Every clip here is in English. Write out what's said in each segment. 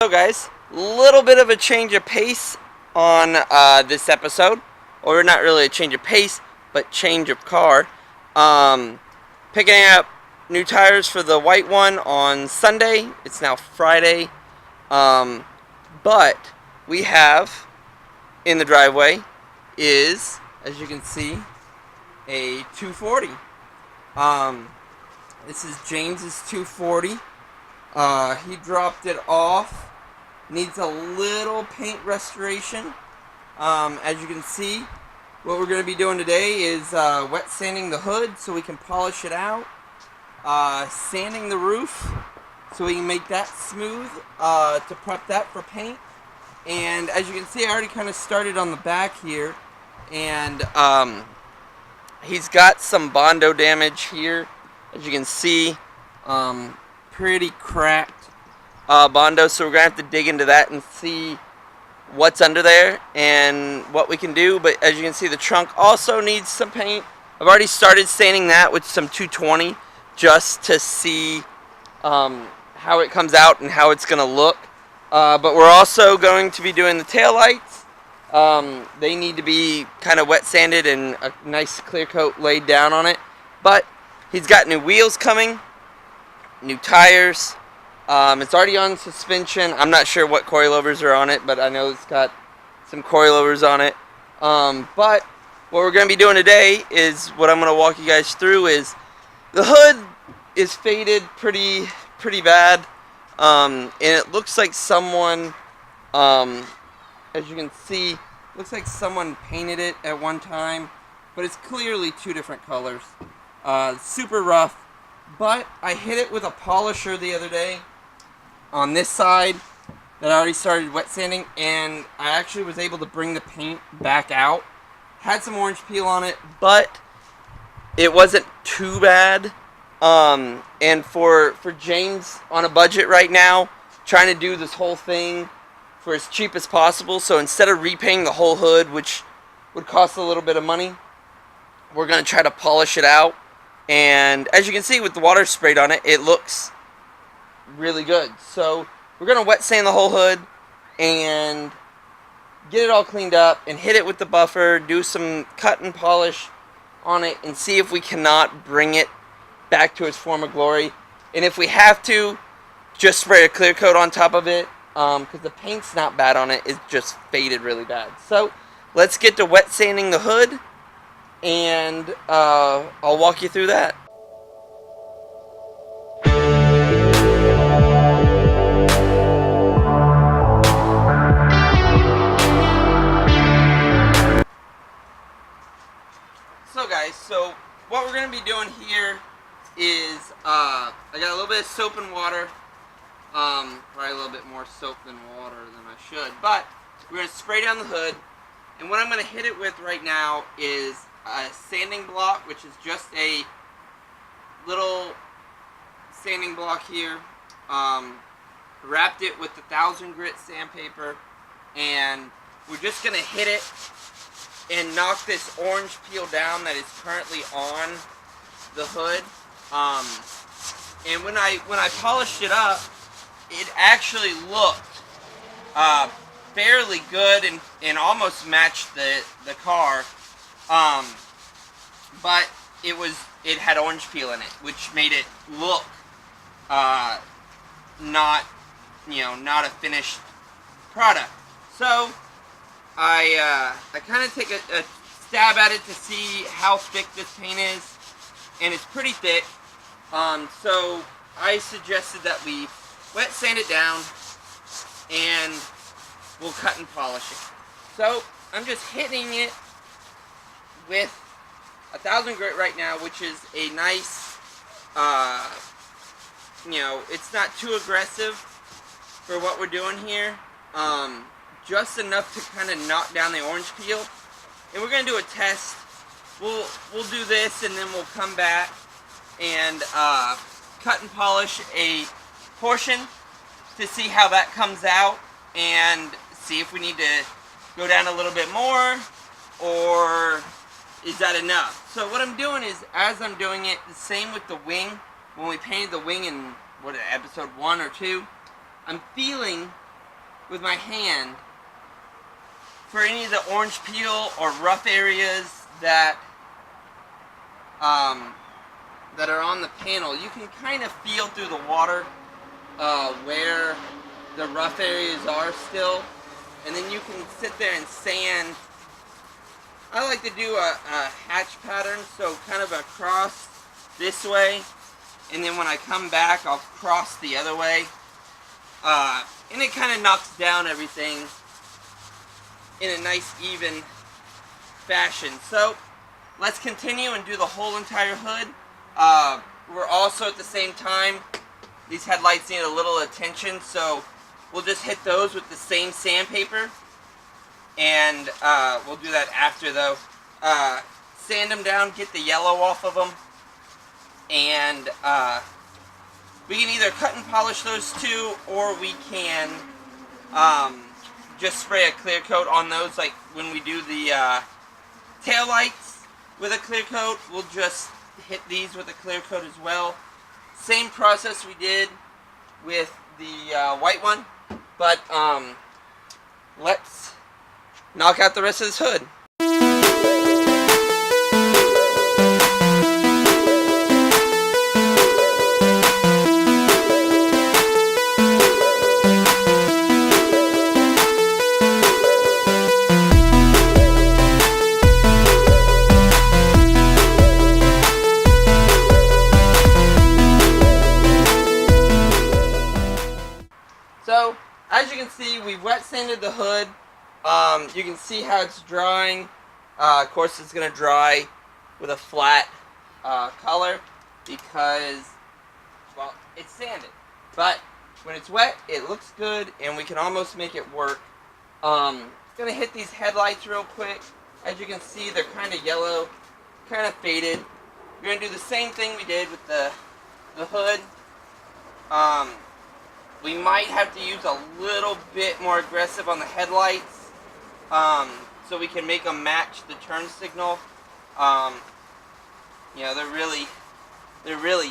So guys, little bit of a change of pace on this episode, or not really a change of pace, but change of car. Picking up new tires for the white one on Sunday. It's now Friday, but we have in the driveway is, as you can see, a 240. This is James's 240. He dropped it off. Needs a little paint restoration. As you can see, what we're going to be doing today is wet sanding the hood so we can polish it out. Sanding the roof so we can make that smooth to prep that for paint. And as you can see, I already kind of started on the back here. And he's got some Bondo damage here. As you can see, pretty cracked Bondo, so we're gonna have to dig into that and see what's under there and what we can do. But as you can see, the trunk also needs some paint. I've already started sanding that with some 220 just to see how it comes out and how it's gonna look. But we're also going to be doing the taillights. They need to be kind of wet sanded and a nice clear coat laid down on it. But he's got new wheels coming, new tires. It's already on suspension. I'm not sure what coilovers are on it, but I know it's got some coilovers on it. But what we're going to be doing today is what I'm going to walk you guys through is the hood is faded pretty bad. And it looks like someone, as you can see, looks like someone painted it at one time, but it's clearly two different colors. Super rough, but I hit it with a polisher the other day on this side that I already started wet sanding, and I actually was able to bring the paint back out. Had some orange peel on it, but it wasn't too bad. And for James on a budget right now, trying to do this whole thing for as cheap as possible, so instead of repainting the whole hood, which would cost a little bit of money, we're going to try to polish it out. And as you can see with the water sprayed on it, it looks really good. So we're going to wet sand the whole hood and get it all cleaned up and hit it with the buffer, do some cut and polish on it, and see if we cannot bring it back to its former glory. And if we have to, just spray a clear coat on top of it, because the paint's not bad on it, it's just faded really bad. So let's get to wet sanding the hood, and I'll walk you through that. So guys, so what we're going to be doing here is I got a little bit of soap and water, probably a little bit more soap than water than I should, but we're going to spray down the hood, and what I'm going to hit it with right now is a sanding block, which is just a little sanding block here. Wrapped it with the 1000 grit sandpaper, and we're just going to hit it and knock this orange peel down that is currently on the hood. And when I polished it up, it actually looked fairly good and almost matched the car. But it had orange peel in it, which made it look not a finished product. So I kind of take a stab at it to see how thick this paint is, and it's pretty thick. So I suggested that we wet sand it down and we'll cut and polish it. So I'm just hitting it with 1000 grit right now, which is a nice, it's not too aggressive for what we're doing here. Just enough to kind of knock down the orange peel. And we're going to do a test. We'll do this, and then we'll come back and cut and polish a portion to see how that comes out, and see if we need to go down a little bit more, or is that enough. So what I'm doing is, as I'm doing it, the same with the wing. When we painted the wing in episode 1 or 2, I'm feeling with my hand for any of the orange peel or rough areas that that are on the panel. You can kind of feel through the water where the rough areas are still, and then you can sit there and sand. I like to do a hatch pattern, so kind of across this way, and then when I come back I'll cross the other way, and it kind of knocks down everything in a nice even fashion. So let's continue and do the whole entire hood. We're also at the same time, these headlights need a little attention, so we'll just hit those with the same sandpaper, and we'll do that after though. Sand them down, get the yellow off of them, and we can either cut and polish those two, or we can just spray a clear coat on those, like when we do the tail lights with a clear coat. We'll just hit these with a clear coat as well. Same process we did with the white one, but let's knock out the rest of this hood. So, as you can see, we wet sanded the hood. You can see how it's drying. Of course, it's going to dry with a flat color because, well, it's sanded. But when it's wet, it looks good, and we can almost make it work. Going to hit these headlights real quick. As you can see, they're kind of yellow, kind of faded. We're going to do the same thing we did with the hood. We might have to use a little bit more aggressive on the headlights, so we can make them match the turn signal. You know, they're really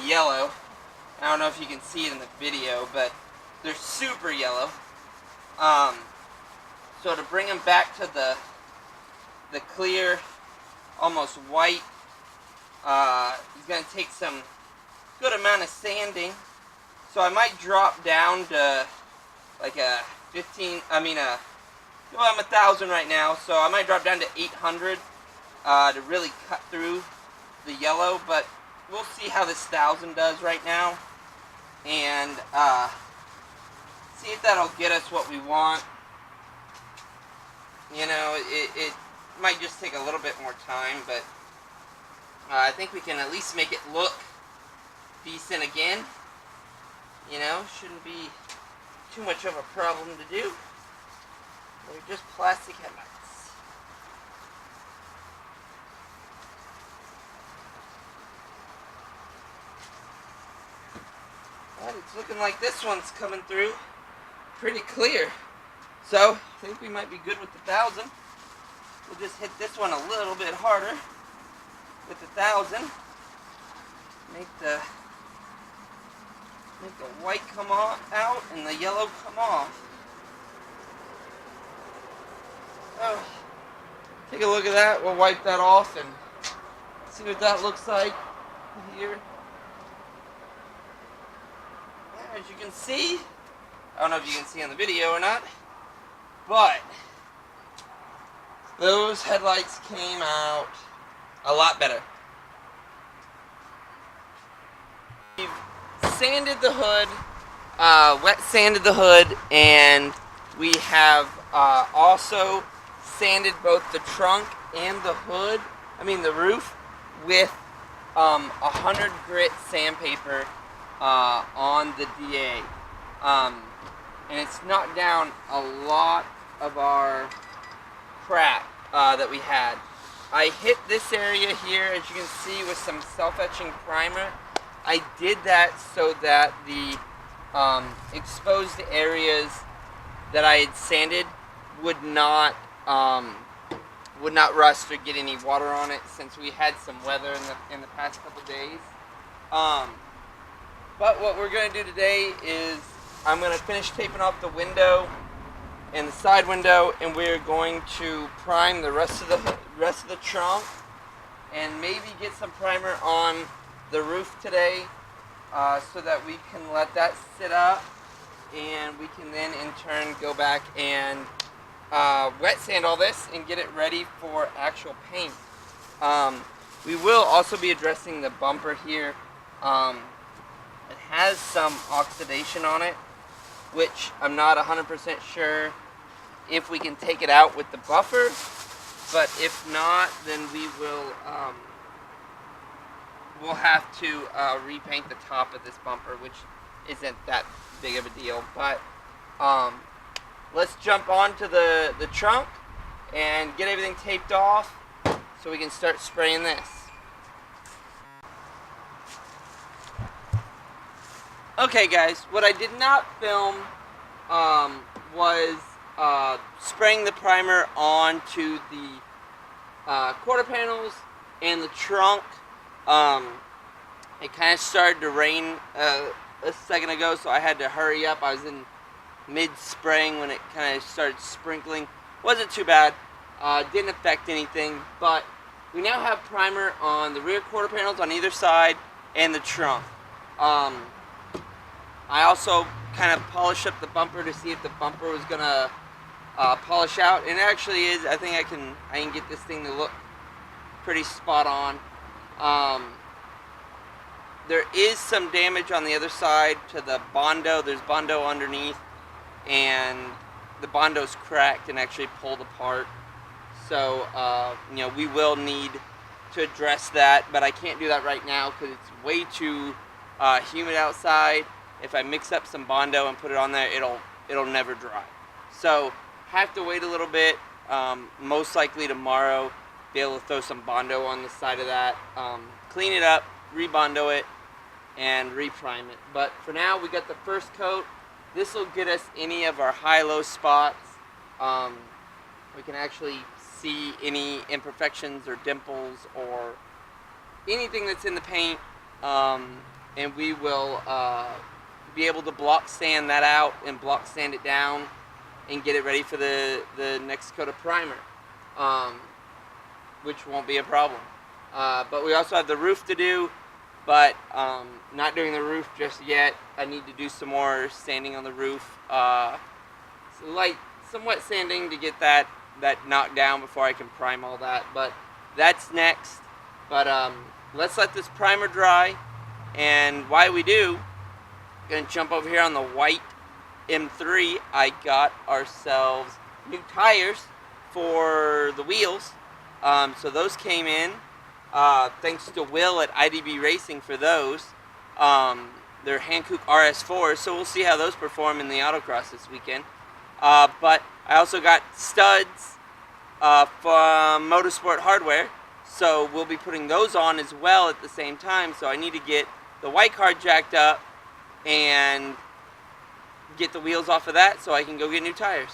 yellow. I don't know if you can see it in the video, but they're super yellow. So to bring them back to the clear, almost white, it's going to take some good amount of sanding. So I might drop down to like a 1,000 right now, so I might drop down to 800 to really cut through the yellow, but we'll see how this 1,000 does right now, and see if that'll get us what we want. You know, it might just take a little bit more time, but I think we can at least make it look decent again. You know, shouldn't be too much of a problem to do. They're just plastic headlights. But it's looking like this one's coming through pretty clear. So, I think we might be good with the 1,000. We'll just hit this one a little bit harder with the 1,000. Make the white come out and the yellow come off. So, take a look at that. We'll wipe that off and see what that looks like here. Yeah, as you can see, I don't know if you can see on the video or not, but those headlights came out a lot better. We've sanded the hood, wet sanded the hood, and we have also sanded both the trunk and the hood, the roof, with 100 grit sandpaper on the DA. And it's knocked down a lot of our crap that we had. I hit this area here, as you can see, with some self-etching primer. I did that so that the exposed areas that I had sanded would not rust or get any water on it, since we had some weather in the past couple days. But what we're going to do today is I'm going to finish taping off the window and the side window, and we're going to prime the rest of the trunk, and maybe get some primer on the roof today, so that we can let that sit up, and we can then in turn go back and wet sand all this and get it ready for actual paint. We will also be addressing the bumper here. It has some oxidation on it, which I'm not 100% sure if we can take it out with the buffer, but if not, then we'll have to repaint the top of this bumper, which isn't that big of a deal. But let's jump onto the trunk and get everything taped off so we can start spraying this. Okay guys, what I did not film was spraying the primer onto the quarter panels and the trunk. It kind of started to rain a second ago, so I had to hurry up. I was in mid-spraying when it kind of started sprinkling. Wasn't too bad. Didn't affect anything, but we now have primer on the rear quarter panels on either side and the trunk. I also kind of polished up the bumper to see if the bumper was gonna polish out, and it actually is. I think I can get this thing to look pretty spot on. There is some damage on the other side to the Bondo. There's Bondo underneath, and the Bondo's cracked and actually pulled apart. So we will need to address that, but I can't do that right now because it's way too humid outside. If I mix up some Bondo and put it on there, it'll never dry. So have to wait a little bit. Most likely tomorrow, be able to throw some Bondo on the side of that, clean it up, re-Bondo it, and re-prime it. But for now, we got the first coat. This will get us any of our high-low spots. We can actually see any imperfections or dimples or anything that's in the paint, and we will be able to block sand that out and block sand it down and get it ready for the next coat of primer, which won't be a problem. But we also have the roof to do, but not doing the roof just yet. I need to do some more sanding on the roof, some wet sanding to get that knocked down before I can prime all that, but that's next. But let's let this primer dry, and while we do, gonna jump over here on the white M3. I got ourselves new tires for the wheels, so those came in. Thanks to Will at IDB Racing for those. They're Hankook RS4s, so we'll see how those perform in the autocross this weekend. But I also got studs from Motorsport Hardware, so we'll be putting those on as well at the same time. So I need to get the white car jacked up and get the wheels off of that so I can go get new tires.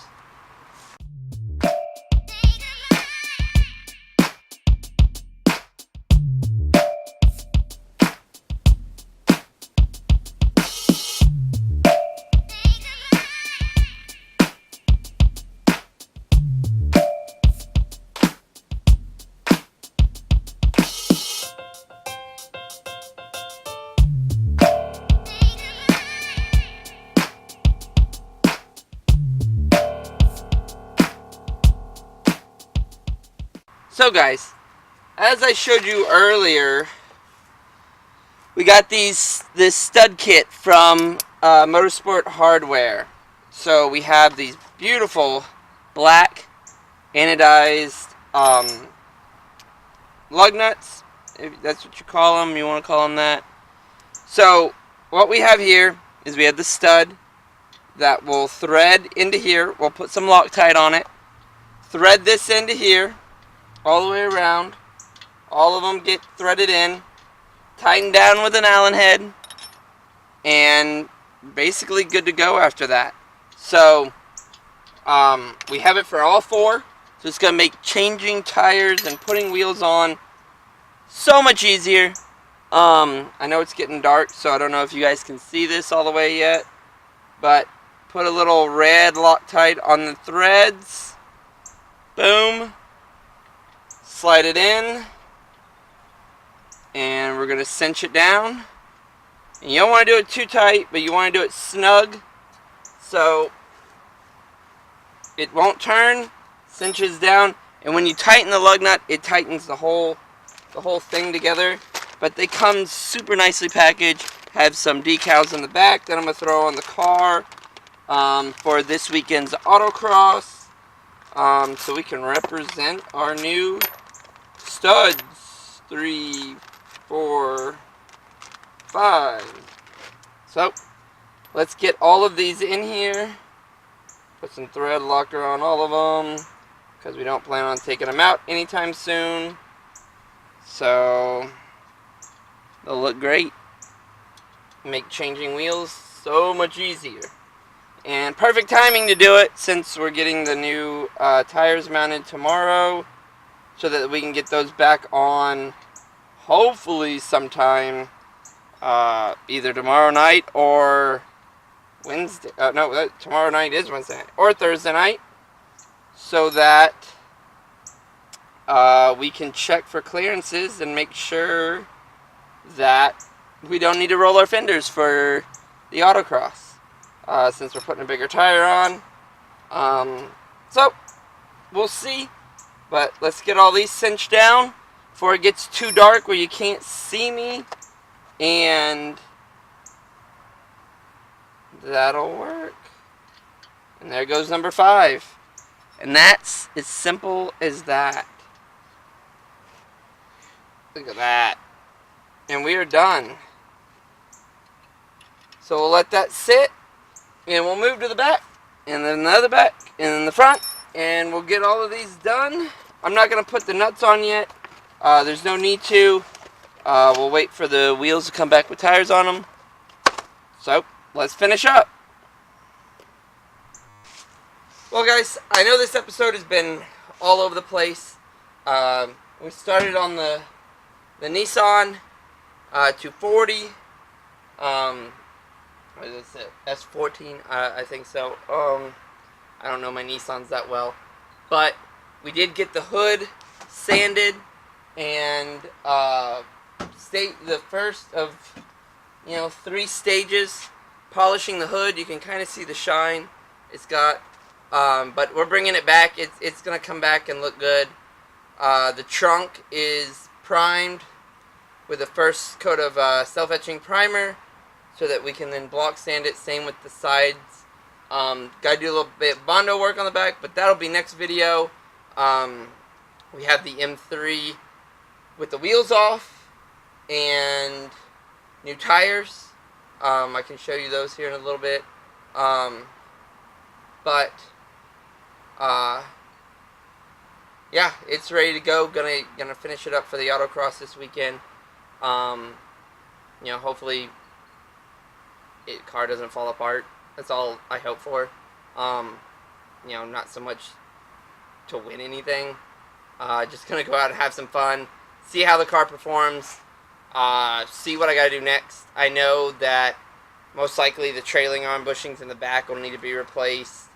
So guys, as I showed you earlier, we got this stud kit from Motorsport Hardware. So we have these beautiful black anodized lug nuts, if that's what you call them, you want to call them that. So what we have here is we have the stud that will thread into here. We'll put some Loctite on it, thread this into here, all the way around. All of them get threaded in, tightened down with an Allen head, and basically good to go after that. So we have it for all four, so it's going to make changing tires and putting wheels on so much easier. I know it's getting dark, so I don't know if you guys can see this all the way yet, but put a little red Loctite on the threads. Boom. Slide it in. And we're going to cinch it down. And you don't want to do it too tight, but you want to do it snug. So it won't turn, cinches down. And when you tighten the lug nut, it tightens the whole thing together. But they come super nicely packaged. Have some decals in the back that I'm going to throw on the car for this weekend's autocross. So we can represent our new studs. 3, 4, 5. So let's get all of these in here. Put some thread locker on all of them, because we don't plan on taking them out anytime soon. So they'll look great. Make changing wheels so much easier. And perfect timing to do it, since we're getting the new tires mounted tomorrow, so that we can get those back on hopefully sometime either tomorrow night or Wednesday. No, tomorrow night is Wednesday night, or Thursday night, so that we can check for clearances and make sure that we don't need to roll our fenders for the autocross, since we're putting a bigger tire on. So we'll see, but let's get all these cinched down before it gets too dark where you can't see me, and that'll work. And there goes number 5. And that's as simple as that. Look at that. And we are done. So we'll let that sit, and we'll move to the back, and then another back, and then the front, and we'll get all of these done. I'm not going to put the nuts on yet. There's no need to. We'll wait for the wheels to come back with tires on them. So let's finish up. Well, guys, I know this episode has been all over the place. We started on the Nissan 240. What is it? S14, I think so. I don't know my Nissans that well, but we did get the hood sanded, and the first of 3 stages polishing the hood. You can kind of see the shine it's got, but we're bringing it back. It's gonna come back and look good. The trunk is primed with the first coat of self-etching primer, so that we can then block sand it. Same with the sides. Gotta do a little bit of Bondo work on the back, but that'll be next video. We have the M3 with the wheels off and new tires. I can show you those here in a little bit. Yeah, it's ready to go. Gonna finish it up for the autocross this weekend. Hopefully car doesn't fall apart. That's all I hope for. Not so much to win anything. Just gonna go out and have some fun, see how the car performs, see what I gotta do next. I know that most likely the trailing arm bushings in the back will need to be replaced.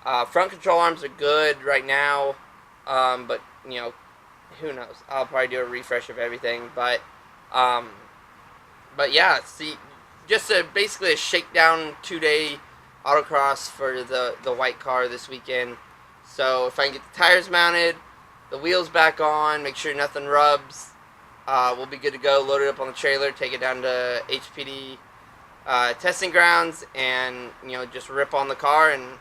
Front control arms are good right now, but who knows? I'll probably do a refresh of everything, but yeah, see, just basically a shakedown 2-day autocross for the white car this weekend. So if I can get the tires mounted, the wheels back on, make sure nothing rubs, we'll be good to go. Load it up on the trailer, take it down to HPD testing grounds, and just rip on the car. And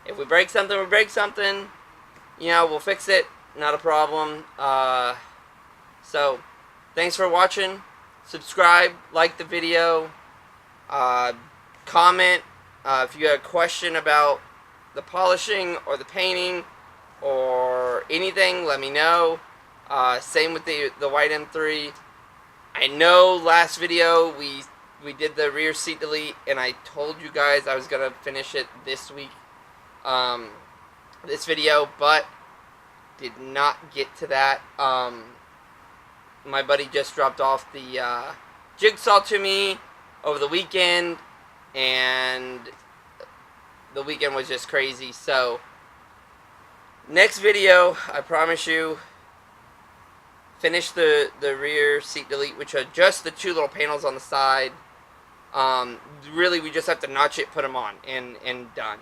if we break something, we break something. We'll fix it. Not a problem. So thanks for watching. Subscribe, like the video, comment if you have a question about the polishing or the painting or anything, let me know. Same with the white M3. I know last video we did the rear seat delete, and I told you guys I was gonna finish it this week, this video, but did not get to that. My buddy just dropped off the jigsaw to me over the weekend, and the weekend was just crazy. So next video, I promise you, finish the rear seat delete, which are just the two little panels on the side. Really, we just have to notch it, put them on, and done.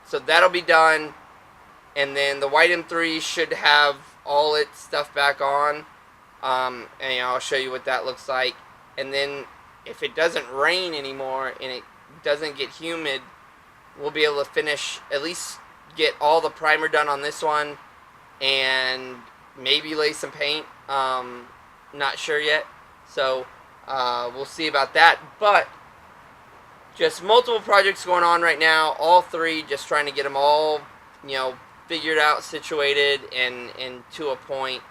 So that'll be done. And then the white M3 should have all its stuff back on. And I'll show you what that looks like. And then if it doesn't rain anymore and it doesn't get humid, we'll be able to finish, at least get all the primer done on this one, and maybe lay some paint. Not sure yet. So we'll see about that. But just multiple projects going on right now. All three, just trying to get them all, figured out, situated, and to a point.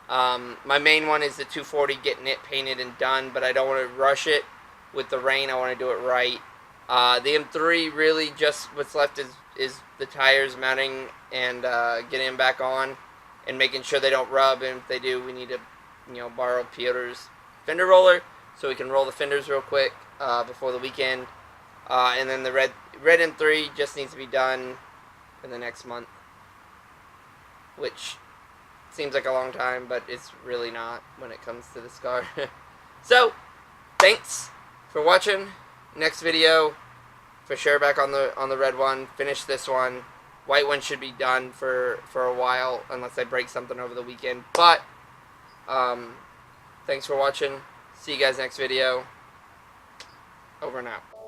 My main one is the 240, getting it painted and done, but I don't want to rush it with the rain. I want to do it right. The M3, really just what's left is the tires mounting and getting them back on and making sure they don't rub, and if they do, we need to borrow Piotr's fender roller so we can roll the fenders real quick before the weekend. And then the red M3 just needs to be done in the next month, which seems like a long time, but it's really not when it comes to this car. So, thanks for watching. Next video, for sure back on the red one. Finish this one. White one should be done for a while, unless I break something over the weekend. But, thanks for watching. See you guys next video. Over and out.